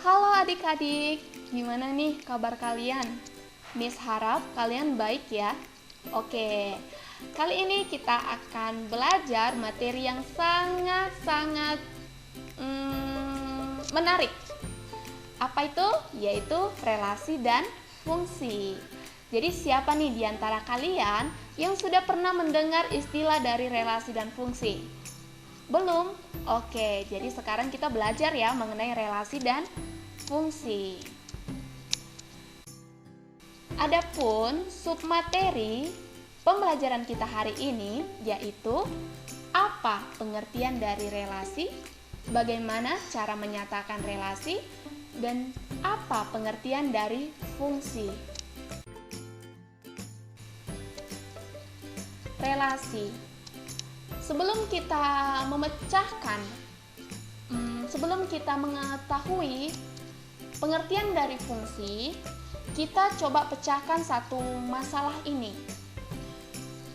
Halo adik-adik, gimana nih kabar kalian? Miss harap kalian baik ya. Oke, kali ini kita akan belajar materi yang sangat-sangat menarik. Apa itu? Yaitu relasi dan fungsi. Jadi siapa nih di antara kalian yang sudah pernah mendengar istilah dari relasi dan fungsi? Belum? Oke, jadi sekarang kita belajar ya mengenai relasi dan fungsi. Adapun submateri pembelajaran kita hari ini yaitu apa pengertian dari relasi, bagaimana cara menyatakan relasi, dan apa pengertian dari fungsi. Relasi. Sebelum kita mengetahui pengertian dari fungsi, kita coba pecahkan satu masalah ini.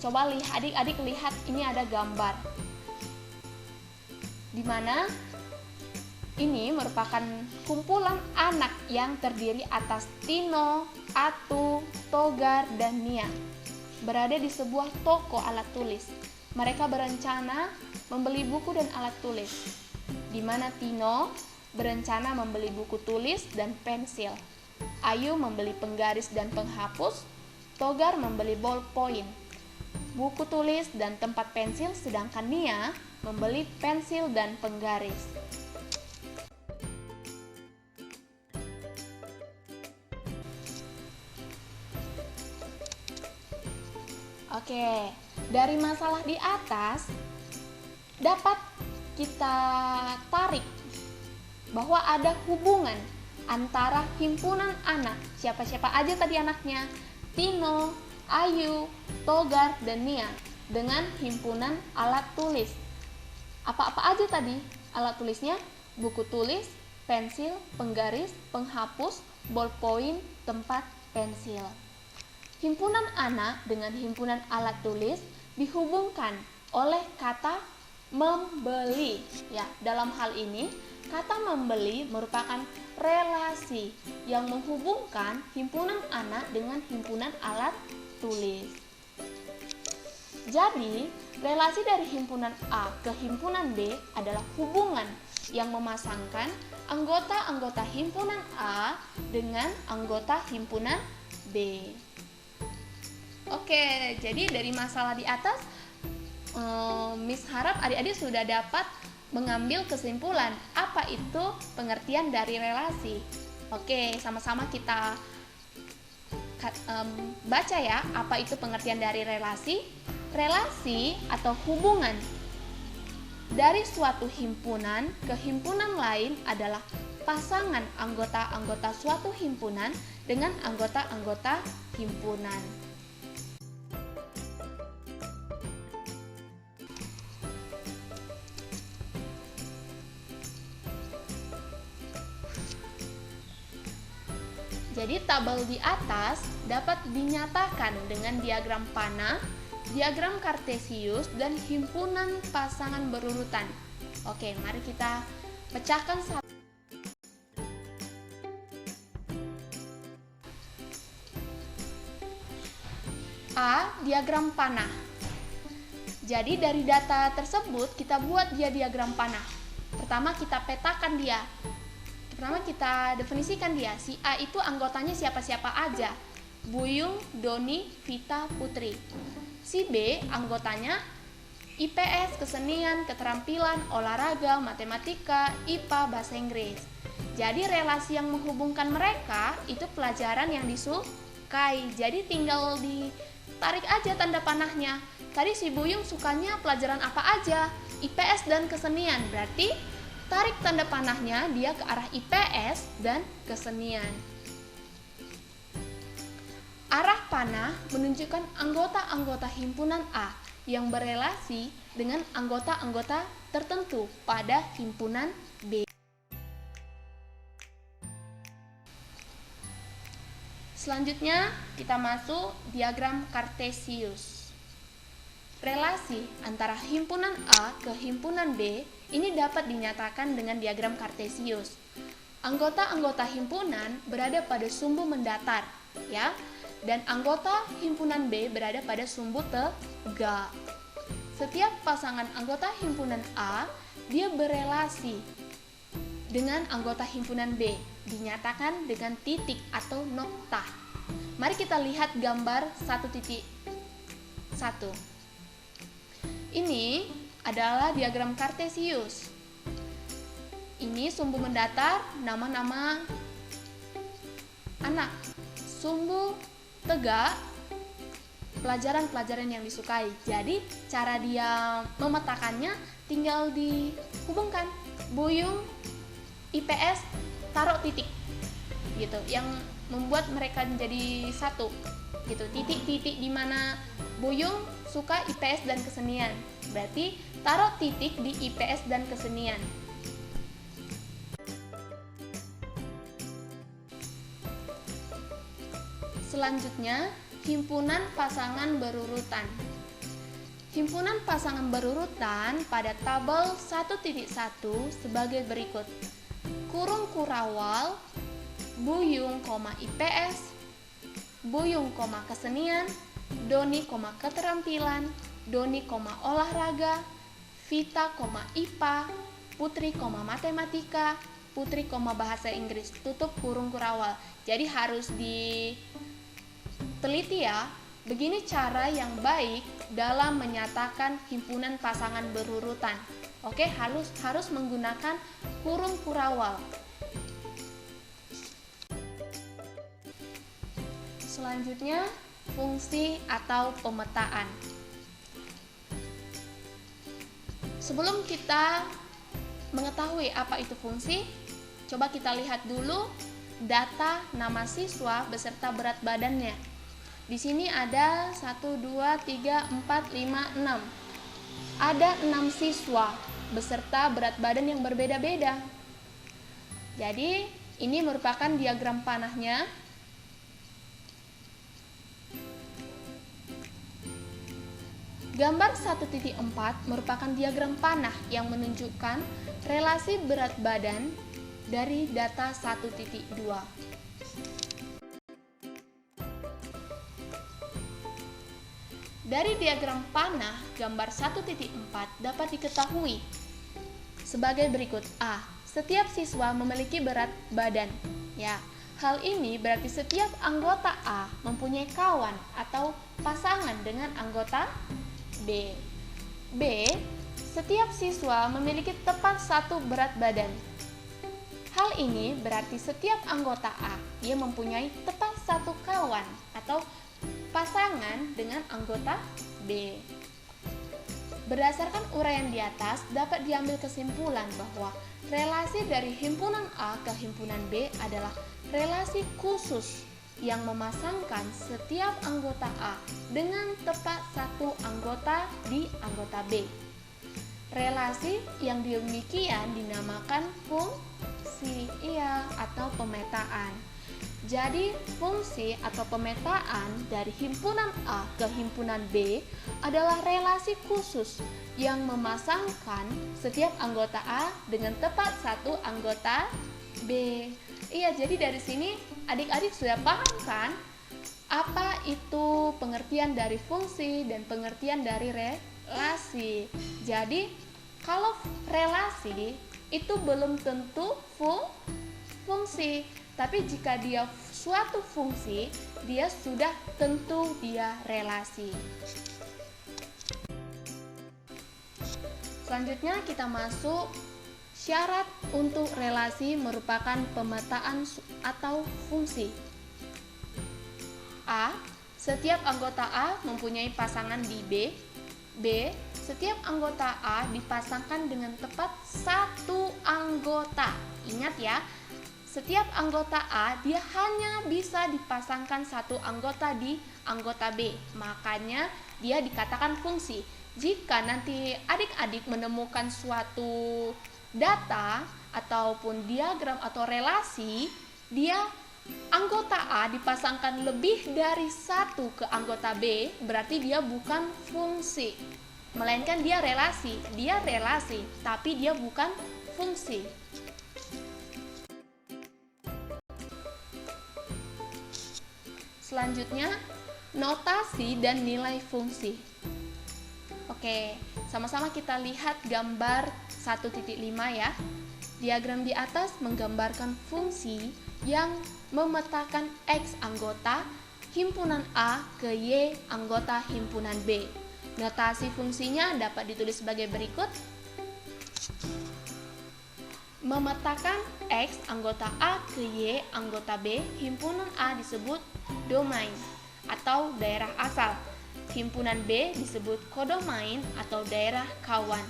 Coba adik-adik lihat, ini ada gambar di mana ini merupakan kumpulan anak yang terdiri atas Tino, Atu, Togar, dan Nia. Berada di sebuah toko alat tulis. Mereka berencana membeli buku dan alat tulis, di mana Tino berencana membeli buku tulis dan pensil, Ayu membeli penggaris dan penghapus, Togar membeli ballpoint, buku tulis dan tempat pensil, sedangkan Nia membeli pensil dan penggaris. Oke, dari masalah di atas dapat kita tarik bahwa ada hubungan antara himpunan anak, siapa-siapa aja tadi anaknya, Tino, Ayu, Togar, dan Nia, dengan himpunan alat tulis. Apa-apa aja tadi alat tulisnya? Buku tulis, pensil, penggaris, penghapus, ballpoint, tempat pensil. Himpunan anak dengan himpunan alat tulis dihubungkan oleh kata membeli. Ya, dalam hal ini kata membeli merupakan relasi yang menghubungkan himpunan anak dengan himpunan alat tulis. Jadi, relasi dari himpunan A ke himpunan B adalah hubungan yang memasangkan anggota-anggota himpunan A dengan anggota himpunan B. Oke, jadi dari masalah di atas, Miss harap adik-adik sudah dapat mengambil kesimpulan apa itu pengertian dari relasi. Oke, sama-sama kita baca ya, apa itu pengertian dari relasi. Relasi atau hubungan dari suatu himpunan ke himpunan lain adalah pasangan anggota-anggota suatu himpunan dengan anggota-anggota himpunan. Jadi tabel di atas dapat dinyatakan dengan diagram panah, diagram kartesius, dan himpunan pasangan berurutan. Oke, mari kita pecahkan satu. A. Diagram panah. Jadi dari data tersebut kita buat dia diagram panah. Pertama kita petakan dia. Pertama kita definisikan dia. Si A itu anggotanya siapa-siapa aja. Buyung, Doni, Vita, Putri. Si B anggotanya IPS, kesenian, keterampilan, olahraga, matematika, IPA, bahasa Inggris. Jadi relasi yang menghubungkan mereka itu pelajaran yang disukai. Jadi tinggal ditarik aja tanda panahnya. Tadi si Buyung sukanya pelajaran apa aja? IPS dan kesenian. Berarti tarik tanda panahnya dia ke arah IPS dan kesenian. Arah panah menunjukkan anggota-anggota himpunan A yang berelasi dengan anggota-anggota tertentu pada himpunan B. Selanjutnya kita masuk diagram kartesius. Relasi antara himpunan A ke himpunan B ini dapat dinyatakan dengan diagram kartesius. Anggota-anggota himpunan berada pada sumbu mendatar, ya. Dan anggota himpunan B berada pada sumbu tegak. Setiap pasangan anggota himpunan A, dia berelasi dengan anggota himpunan B, dinyatakan dengan titik atau noktah. Mari kita lihat gambar 1.1. Ini adalah diagram Kartesius. Ini sumbu mendatar, nama-nama anak. Sumbu tegak, pelajaran-pelajaran yang disukai. Jadi cara dia memetakannya tinggal dihubungkan. Buyung, IPS, taruh titik gitu, yang membuat mereka menjadi satu gitu. Titik-titik di mana Buyung suka IPS dan kesenian, berarti taruh titik di IPS dan kesenian. Selanjutnya, himpunan pasangan berurutan. Himpunan pasangan berurutan pada tabel 1.1 sebagai berikut. Kurung kurawal, Buyung, IPS, Buyung, kesenian, Doni, keterampilan, Doni, olahraga, Vita, IPA, Putri, matematika, Putri, bahasa Inggris, tutup kurung kurawal. Jadi harus diteliti ya, begini cara yang baik dalam menyatakan himpunan pasangan berurutan. Oke, harus menggunakan kurung kurawal. Selanjutnya, fungsi atau pemetaan. Sebelum kita mengetahui apa itu fungsi, coba kita lihat dulu data nama siswa beserta berat badannya. Di sini ada 1, 2, 3, 4, 5, 6. Ada 6 siswa beserta berat badan yang berbeda-beda. Jadi, ini merupakan diagram panahnya. Gambar 1.4 merupakan diagram panah yang menunjukkan relasi berat badan dari data 1.2. Dari diagram panah gambar 1.4 dapat diketahui sebagai berikut. A. Setiap siswa memiliki berat badan. Ya, hal ini berarti setiap anggota A mempunyai kawan atau pasangan dengan anggota B. B. Setiap siswa memiliki tepat satu berat badan. Hal ini berarti setiap anggota A dia mempunyai tepat satu kawan atau pasangan dengan anggota B. Berdasarkan uraian di atas, dapat diambil kesimpulan bahwa relasi dari himpunan A ke himpunan B adalah relasi khusus yang memasangkan setiap anggota A dengan tepat satu anggota di anggota B. Relasi yang demikian dinamakan fungsi atau pemetaan. Jadi, fungsi atau pemetaan dari himpunan A ke himpunan B adalah relasi khusus yang memasangkan setiap anggota A dengan tepat satu anggota B. Iya, jadi dari sini adik-adik sudah paham kan apa itu pengertian dari fungsi dan pengertian dari relasi. Jadi, kalau relasi itu belum tentu fungsi. Tapi jika dia suatu fungsi, dia sudah tentu dia relasi. Selanjutnya kita masuk syarat untuk relasi merupakan pemetaan atau fungsi. A. Setiap anggota A mempunyai pasangan di B. B. Setiap anggota A dipasangkan dengan tepat satu anggota. Ingat ya, setiap anggota A dia hanya bisa dipasangkan satu anggota di anggota B. Makanya dia dikatakan fungsi. Jika nanti adik-adik menemukan suatu data ataupun diagram atau relasi, dia anggota A dipasangkan lebih dari satu ke anggota B, berarti dia bukan fungsi, melainkan dia relasi. Dia relasi, tapi dia bukan fungsi. Selanjutnya, notasi dan nilai fungsi. Oke, sama-sama kita lihat gambar 1.5 ya. Diagram di atas menggambarkan fungsi yang memetakan X anggota himpunan A ke Y anggota himpunan B. Notasi fungsinya dapat ditulis sebagai berikut. Memetakan X anggota A ke Y anggota B, himpunan A disebut domain atau daerah asal. Himpunan B disebut kodomain atau daerah kawan.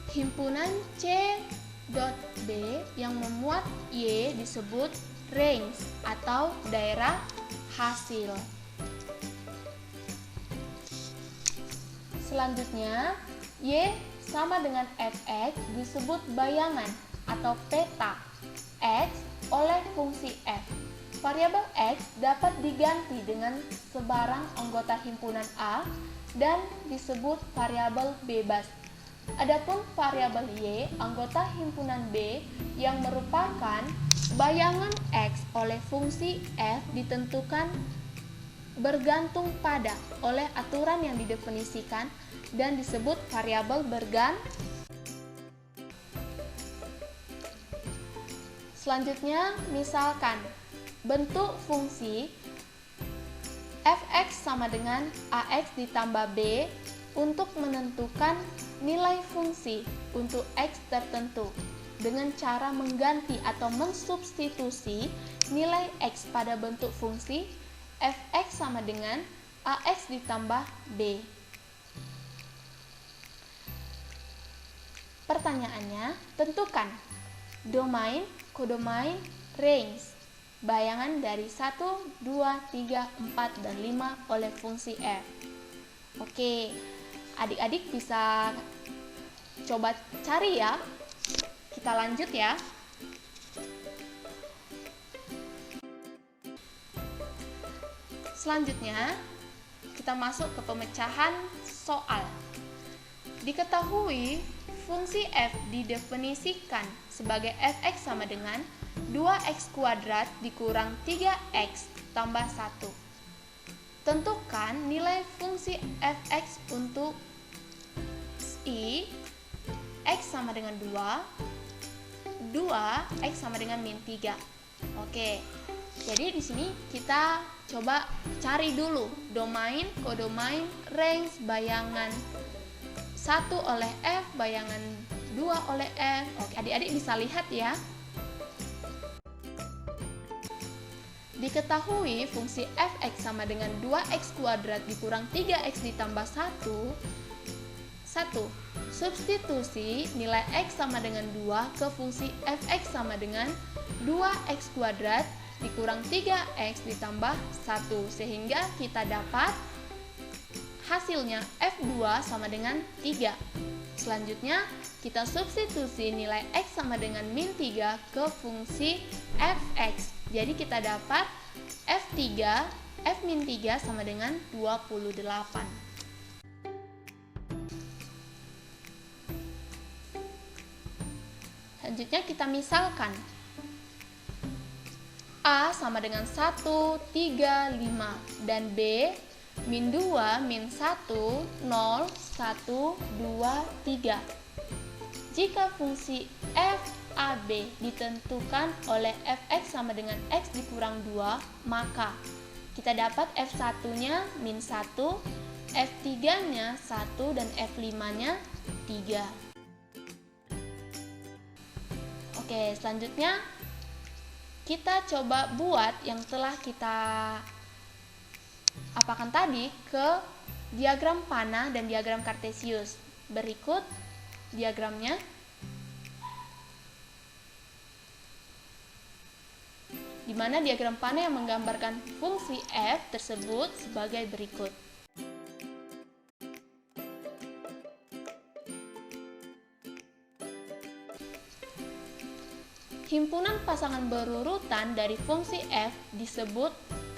Himpunan C dot B yang memuat Y disebut range atau daerah hasil. Selanjutnya, Y sama dengan Fx disebut bayangan atau peta X oleh fungsi F. Variabel X dapat diganti dengan sebarang anggota himpunan A dan disebut variabel bebas. Adapun variabel Y anggota himpunan B yang merupakan bayangan X oleh fungsi F ditentukan bergantung pada oleh aturan yang didefinisikan dan disebut variabel bergantung. Selanjutnya, misalkan bentuk fungsi Fx sama dengan Ax ditambah B untuk menentukan nilai fungsi untuk X tertentu dengan cara mengganti atau mensubstitusi nilai X pada bentuk fungsi Fx sama dengan Ax ditambah B. Pertanyaannya, tentukan domain, kodomain, range, bayangan dari 1, 2, 3, 4, dan 5 oleh fungsi F. Oke, adik-adik bisa coba cari ya. Kita lanjut ya. Selanjutnya, kita masuk ke pemecahan soal. Diketahui fungsi f didefinisikan sebagai fx sama dengan 2x kuadrat dikurang 3x tambah 1. Tentukan nilai fungsi fx untuk i x sama dengan 2, 2x sama dengan min 3. Oke, jadi di sini kita coba cari dulu domain, kodomain, range, bayangan 1 oleh F, bayangan 2 oleh F. Oke, adik-adik bisa lihat ya. Diketahui fungsi fx sama dengan 2x kuadrat dikurang 3x ditambah 1. Substitusi nilai x sama dengan 2 ke fungsi fx sama dengan 2x kuadrat dikurang 3x ditambah 1. Sehingga kita dapat hasilnya F2 sama dengan 3. Selanjutnya, kita substitusi nilai X sama dengan min 3 ke fungsi Fx. Jadi kita dapat F3, F min 3 sama dengan 28. Selanjutnya kita misalkan A sama dengan 1, 3, 5 dan B min 2, min 1, 0, 1, 2, 3. Jika fungsi FAB ditentukan oleh fx sama dengan x dikurang 2, maka kita dapat F1-nya min 1, F3-nya 1, dan F5-nya 3. Oke, selanjutnya kita coba buat yang telah kita apakan tadi ke diagram panah dan diagram kartesius. Berikut diagramnya. Di mana diagram panah yang menggambarkan fungsi f tersebut sebagai berikut. Himpunan pasangan berurutan dari fungsi f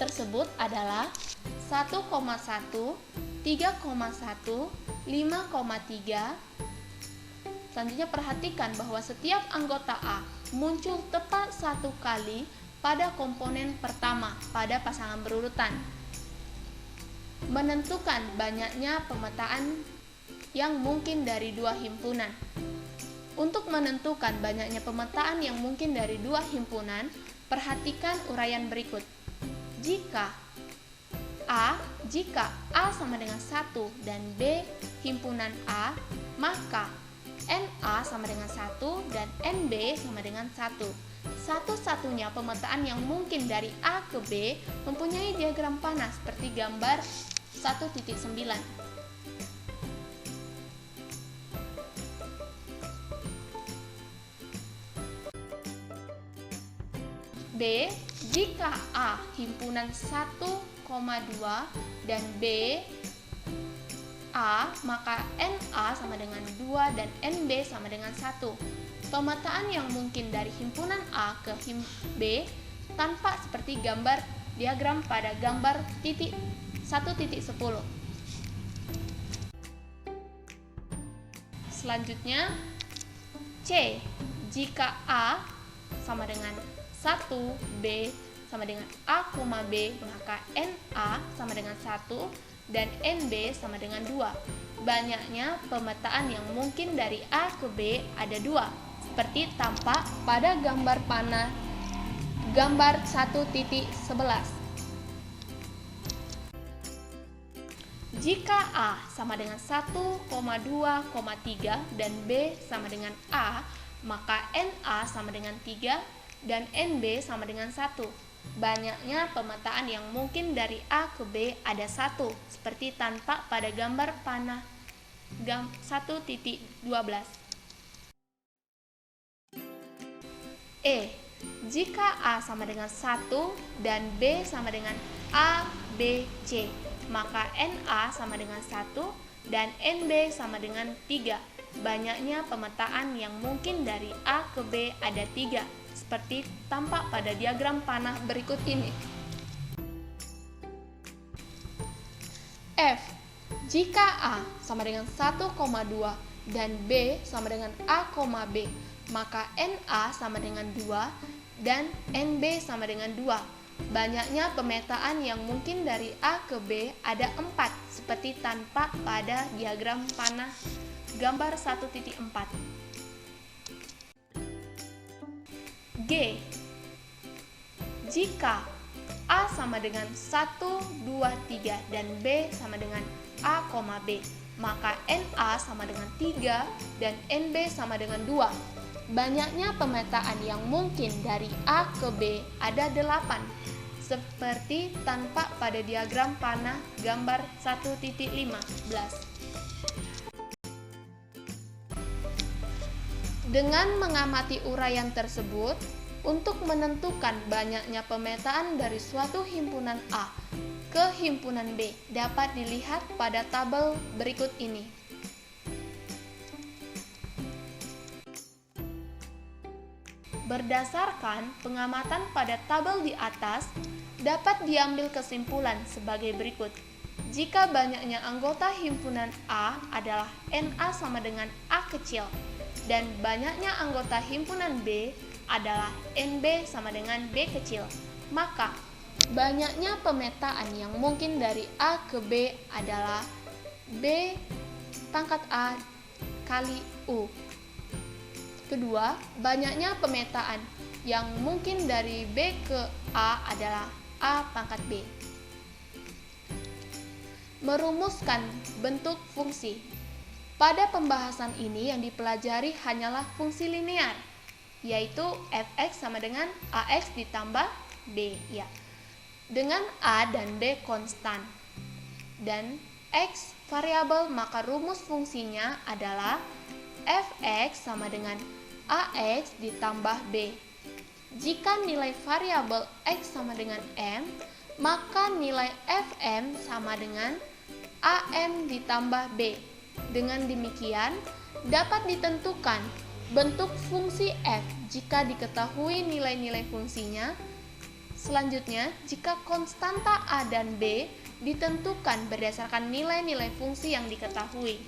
tersebut adalah 1,1, 3,1, 5,3. Selanjutnya perhatikan bahwa setiap anggota A muncul tepat satu kali pada komponen pertama pada pasangan berurutan. Menentukan banyaknya pemetaan yang mungkin dari dua himpunan. Untuk menentukan banyaknya pemetaan yang mungkin dari dua himpunan, perhatikan uraian berikut. Jika A sama dengan 1 dan B himpunan A, maka NA sama dengan 1 dan NB sama dengan 1. Satu-satunya pemetaan yang mungkin dari A ke B mempunyai diagram panah seperti gambar 1.9. B, jika A himpunan 1,2 dan B A, maka NA sama dengan 2 dan NB sama dengan 1. Pemetaan yang mungkin dari himpunan A ke B tampak seperti gambar diagram pada gambar 1.10. Selanjutnya C, jika A sama dengan 1, B sama dengan A, B, maka NA sama dengan 1 dan NB sama dengan 2. Banyaknya pemetaan yang mungkin dari A ke B ada 2, seperti tampak pada gambar panah gambar 1.11. Jika A sama dengan 1,2,3 dan B sama dengan A, maka NA sama dengan 3 dan NB sama dengan 1. Banyaknya pemetaan yang mungkin dari A ke B ada 1, seperti tampak pada gambar panah 1.12. E, jika A sama dengan 1 dan B sama dengan A, B, C, maka NA sama dengan 1 dan NB sama dengan 3. Banyaknya pemetaan yang mungkin dari A ke B ada 3, seperti tampak pada diagram panah berikut ini. F, jika A sama dengan 1,2 dan B sama dengan A, B, maka NA sama dengan 2 dan NB sama dengan 2. Banyaknya pemetaan yang mungkin dari A ke B ada 4, seperti tampak pada diagram panah gambar 1.4. G, jika A sama dengan 1, 2, 3 dan B sama dengan A, B, maka NA sama dengan 3 dan NB sama dengan 2. Banyaknya pemetaan yang mungkin dari A ke B ada 8, seperti tampak pada diagram panah gambar 1.15. Dengan mengamati uraian tersebut, untuk menentukan banyaknya pemetaan dari suatu himpunan A ke himpunan B dapat dilihat pada tabel berikut ini. Berdasarkan pengamatan pada tabel di atas, dapat diambil kesimpulan sebagai berikut. Jika banyaknya anggota himpunan A adalah NA sama dengan A kecil, dan banyaknya anggota himpunan B adalah NB sama dengan B kecil, maka banyaknya pemetaan yang mungkin dari A ke B adalah B pangkat A kali U. Kedua, banyaknya pemetaan yang mungkin dari B ke A adalah A pangkat B. Merumuskan bentuk fungsi. Pada pembahasan ini yang dipelajari hanyalah fungsi linear, yaitu fx sama dengan ax ditambah b, ya, dengan a dan b konstan dan x variabel, maka rumus fungsinya adalah fx sama dengan ax ditambah b. Jika nilai variabel x sama dengan m, maka nilai fm sama dengan am ditambah b. Dengan demikian, dapat ditentukan bentuk fungsi f jika diketahui nilai-nilai fungsinya. Selanjutnya, jika konstanta a dan b ditentukan berdasarkan nilai-nilai fungsi yang diketahui.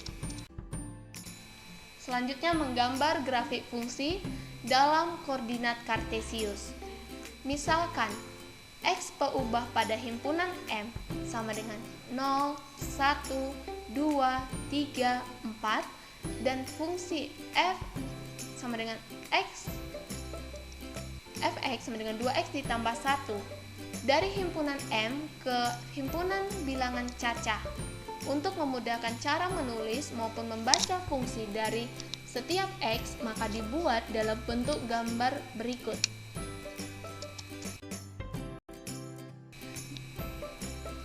Selanjutnya menggambar grafik fungsi dalam koordinat kartesius. Misalkan, X peubah pada himpunan M sama dengan 0, 1, 2, 3, 4 dan fungsi F sama dengan fx sama dengan 2x ditambah 1 dari himpunan M ke himpunan bilangan cacah. Untuk memudahkan cara menulis maupun membaca fungsi dari setiap X, maka dibuat dalam bentuk gambar berikut.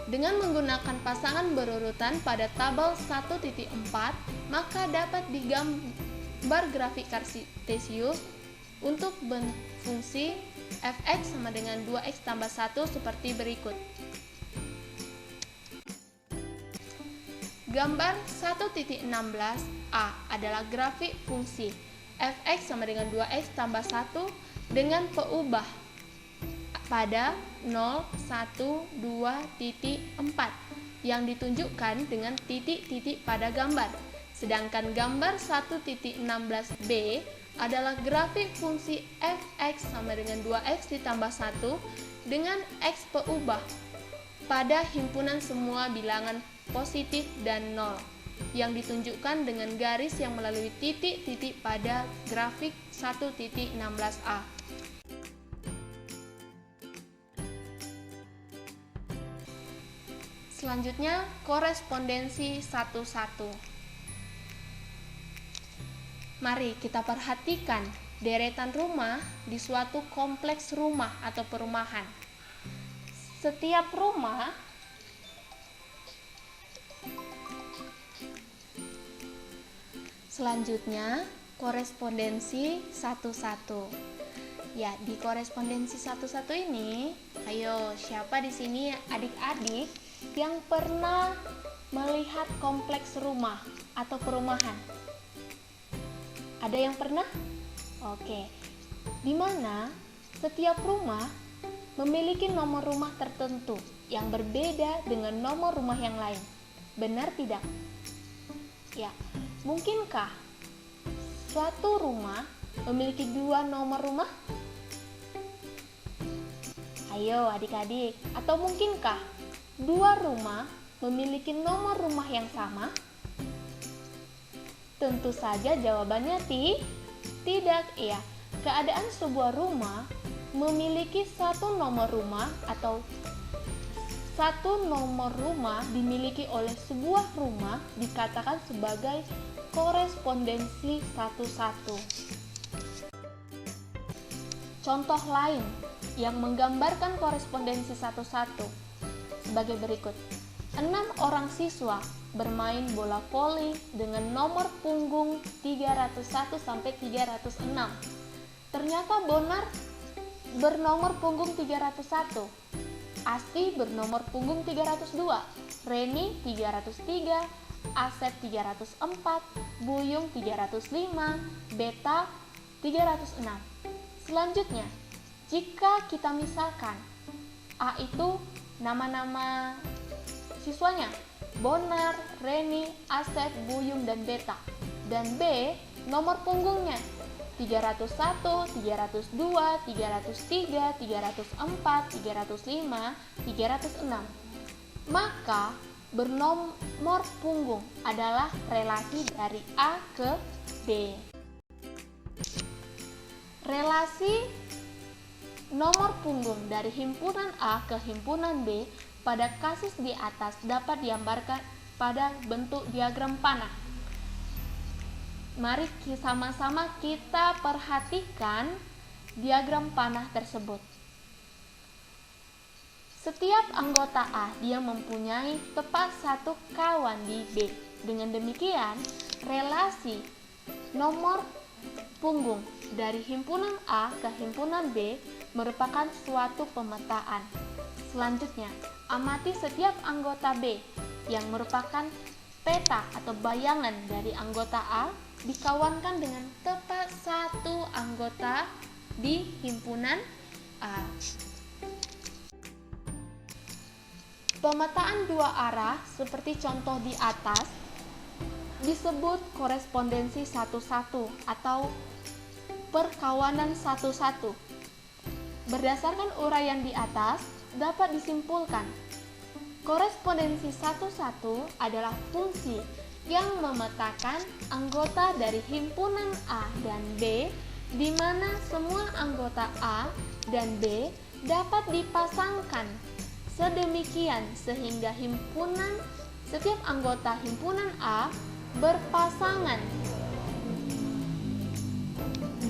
Dengan menggunakan pasangan berurutan pada tabel 1.4, maka dapat digambar grafik kartesius untuk fungsi fx sama dengan 2x tambah 1 seperti berikut. Gambar 1.16a adalah grafik fungsi fx sama dengan 2x tambah 1 dengan peubah pada 0, 1, 2, titik 4 yang ditunjukkan dengan titik-titik pada gambar. Sedangkan gambar 1.16b adalah grafik fungsi fx sama dengan 2x ditambah 1 dengan x peubah pada himpunan semua bilangan positif dan 0 yang ditunjukkan dengan garis yang melalui titik-titik pada grafik 1.16a. Selanjutnya, korespondensi 1-1. Mari kita perhatikan deretan rumah di suatu kompleks rumah atau perumahan. Setiap rumah selanjutnya korespondensi 1-1. Ya, di korespondensi 1-1 ini, ayo siapa di sini adik-adik yang pernah melihat kompleks rumah atau perumahan? Ada yang pernah? Oke. Di mana setiap rumah memiliki nomor rumah tertentu yang berbeda dengan nomor rumah yang lain. Benar tidak? Ya. Mungkinkah suatu rumah memiliki 2 nomor rumah? Ayo adik-adik, atau mungkinkah 2 rumah memiliki nomor rumah yang sama? Tentu saja jawabannya tidak. Ya, keadaan sebuah rumah memiliki 1 nomor rumah atau 1 nomor rumah dimiliki oleh sebuah rumah dikatakan sebagai korespondensi 1-1. Contoh lain yang menggambarkan korespondensi 1-1 sebagai berikut. 6 orang siswa bermain bola voli dengan nomor punggung 301 sampai 306. Ternyata Bonar bernomor punggung 301, Asti bernomor punggung 302, Reni 303, Asep 304, Buyung 305, Beta 306. Selanjutnya, jika kita misalkan A itu nama-nama siswanya, Bonar, Reni, Asep, Buyung, dan Beta. Dan B, nomor punggungnya 301, 302, 303, 304, 305, 306. Maka bernomor punggung adalah relasi dari A ke B. Relasi nomor punggung dari himpunan A ke himpunan B pada kasus di atas dapat digambarkan pada bentuk diagram panah. Mari sama-sama kita perhatikan diagram panah tersebut. Setiap anggota A dia mempunyai tepat 1 kawan di B. Dengan demikian, relasi nomor punggung dari himpunan A ke himpunan B merupakan suatu pemetaan. Selanjutnya, amati setiap anggota B yang merupakan peta atau bayangan dari anggota A dikawankan dengan tepat 1 anggota di himpunan A. Pemetaan dua arah seperti contoh di atas disebut korespondensi satu-satu atau perkawanan satu-satu. Berdasarkan uraian di atas, dapat disimpulkan korespondensi satu-satu adalah fungsi yang memetakan anggota dari himpunan A dan B, di mana semua anggota A dan B dapat dipasangkan sedemikian sehingga setiap anggota himpunan A berpasangan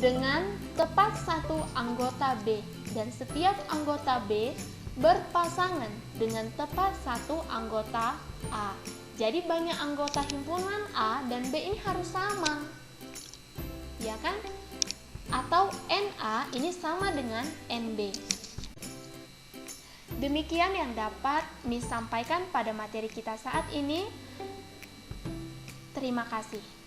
dengan tepat satu anggota B dan setiap anggota B berpasangan dengan tepat satu anggota A. Jadi banyak anggota himpunan A dan B ini harus sama, ya kan? Atau NA ini sama dengan NB. Demikian yang dapat disampaikan pada materi kita saat ini. Terima kasih.